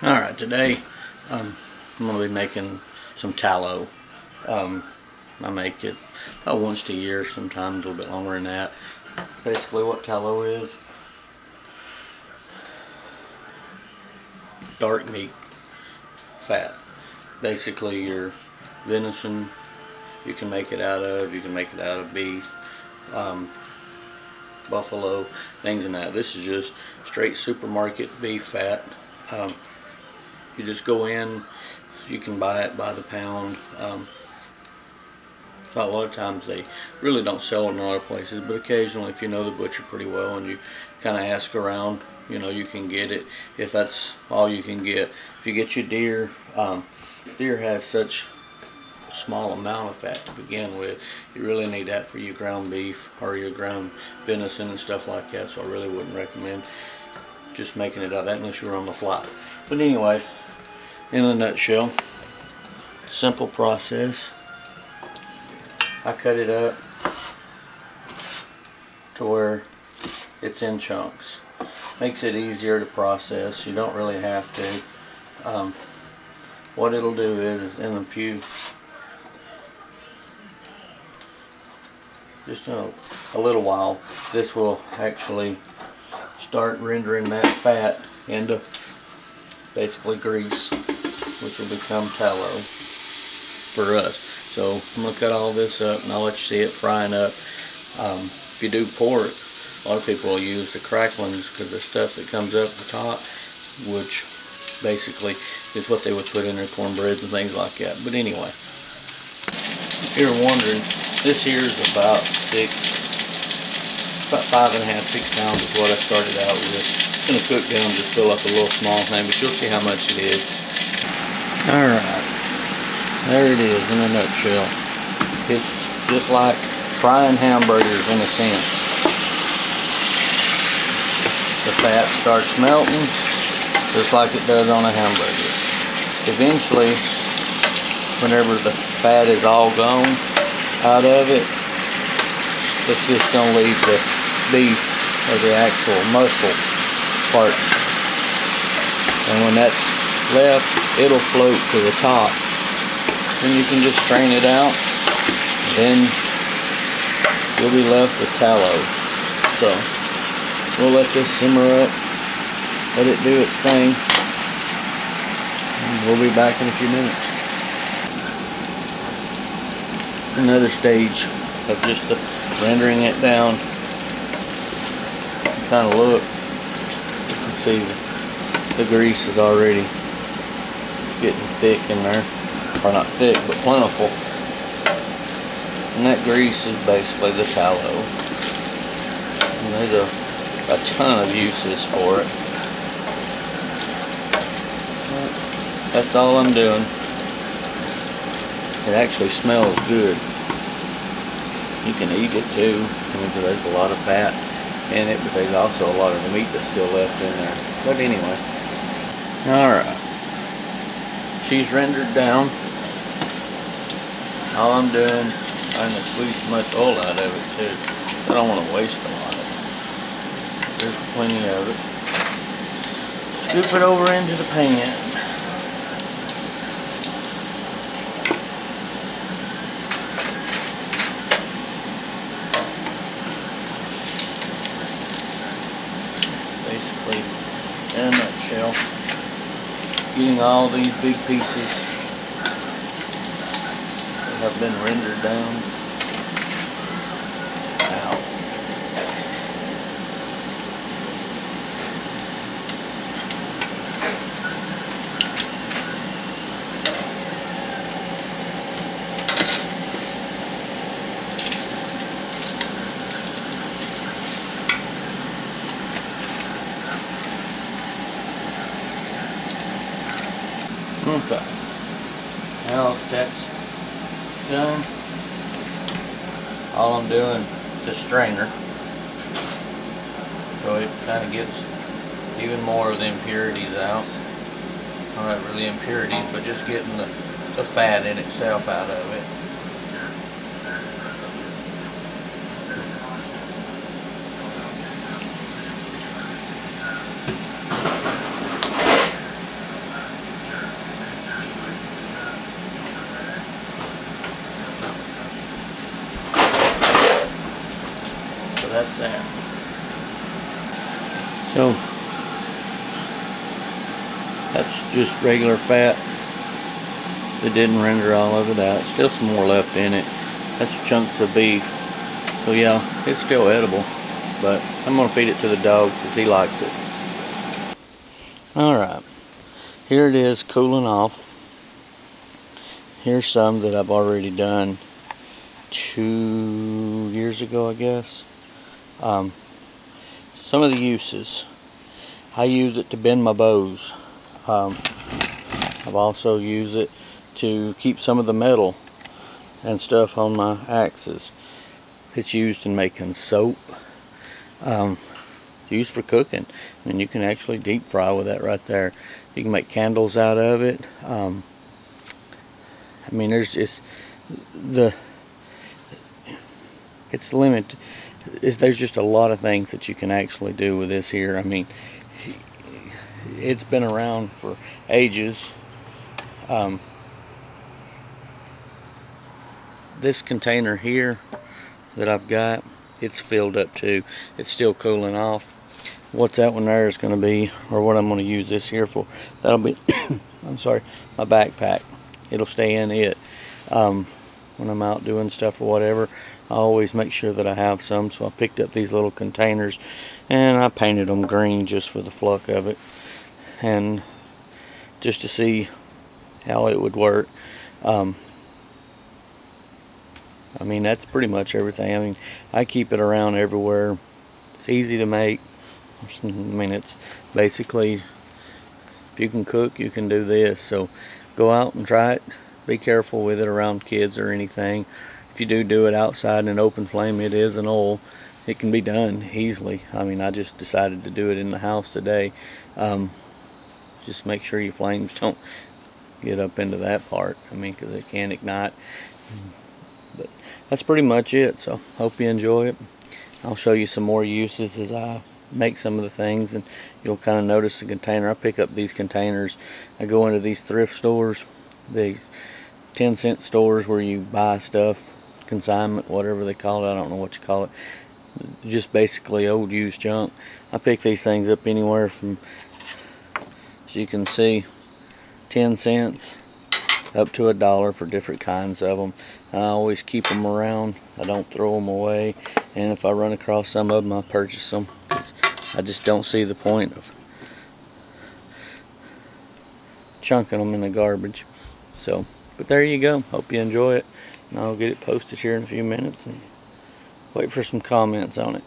Alright, today I'm going to be making some tallow. I make it once a year, sometimes a little bit longer than that. Basically what tallow is, dark meat fat. Basically your venison, you can make it out of beef, buffalo, things and that. This is just straight supermarket beef fat. You just go in, you can buy it by the pound. So a lot of times they really don't sell it in a lot of places, but occasionally if you know the butcher pretty well and you kind of ask around, you can get it if that's all you can get. If you get your deer, deer has such a small amount of fat to begin with. You really need that for your ground beef or your ground venison and stuff like that, so I really wouldn't recommend just making it out of that unless you're on the fly. But anyway, in a nutshell, simple process. I cut it up to where it's in chunks. Makes it easier to process. You don't really have to. What it'll do is in just in a little while, this will actually start rendering that fat into basically grease, which will become tallow for us. So I'm going to cut all this up and I'll let you see it frying up. If you do pork, a lot of people will use the cracklings because the stuff that comes up the top, which basically is what they would put in their cornbreads and things like that. But anyway, if you're wondering, this here is about 5.5–6 pounds is what I started out with. It's going to cook down, just fill up a little small thing, but you'll see how much it is. Alright, there it is in a nutshell. It's just like frying hamburgers in a sense. The fat starts melting just like it does on a hamburger. Eventually, whenever the fat is all gone out of it, it's just going to leave the beef or the actual muscle parts. And when that's left, it'll float to the top. Then you can just strain it out. Then you'll be left with tallow. So we'll let this simmer up, let it do its thing, and we'll be back in a few minutes. Another stage of just the rendering it down. Kind of look, you can see the grease is already getting thick in there, or not thick but plentiful, and that grease is basically the tallow. And there's a ton of uses for it. That's all I'm doing. It actually smells good. You can eat it too, because there's a lot of fat in it, but there's also a lot of the meat that's still left in there. But anyway, alright, she's rendered down. All I'm doing, trying to squeeze as much oil out of it too. I don't want to waste a lot of it. There's plenty of it. Scoop it over into the pan. In a nutshell, getting all these big pieces that have been rendered down out. Okay, now that's done, all I'm doing is a strainer, so it kind of gets even more of the impurities out. Not really impurities, but just getting the fat in itself out of it. That's just regular fat. It didn't render all of it out. Still some more left in it. That's chunks of beef. So yeah, it's still edible. But I'm going to feed it to the dog because he likes it. Alright. Here it is cooling off. Here's some that I've already done 2 years ago, I guess. Some of the uses. I use it to bend my bows. I've also used it to keep some of the metal and stuff on my axes. It's used in making soap. Used for cooking. I mean, you can actually deep fry with that right there. You can make candles out of it. I mean, there's just it's limited. There's just a lot of things that you can actually do with this here. I mean, it's been around for ages. This container here that I've got, it's filled up too. It's still cooling off. What that one there is going to be, or what I'm going to use this here for, that'll be I'm sorry, my backpack. It'll stay in it when I'm out doing stuff or whatever. I always make sure that I have some, so I picked up these little containers and I painted them green just for the fluck of it, and just to see how it would work. I mean, that's pretty much everything. I mean, I keep it around everywhere. It's easy to make. I mean, it's basically, if you can cook, you can do this. So go out and try it. Be careful with it around kids or anything. If you do it outside in an open flame, it is an oil. It can be done easily. I mean, I just decided to do it in the house today. Just make sure your flames don't get up into that part. I mean, because it can ignite. But that's pretty much it. So hope you enjoy it. I'll show you some more uses as I make some of the things, and you'll kind of notice the container. I pick up these containers. I go into these thrift stores, these 10-cent stores where you buy stuff, consignment, whatever they call it. I don't know what you call it. Just basically old used junk. I pick these things up anywhere from, as you can see, 10 cents up to $1 for different kinds of them. I always keep them around. I don't throw them away, and if I run across some of them, I purchase them, because I just don't see the point of chunking them in the garbage. So, but there you go. Hope you enjoy it, and I'll get it posted here in a few minutes and wait for some comments on it.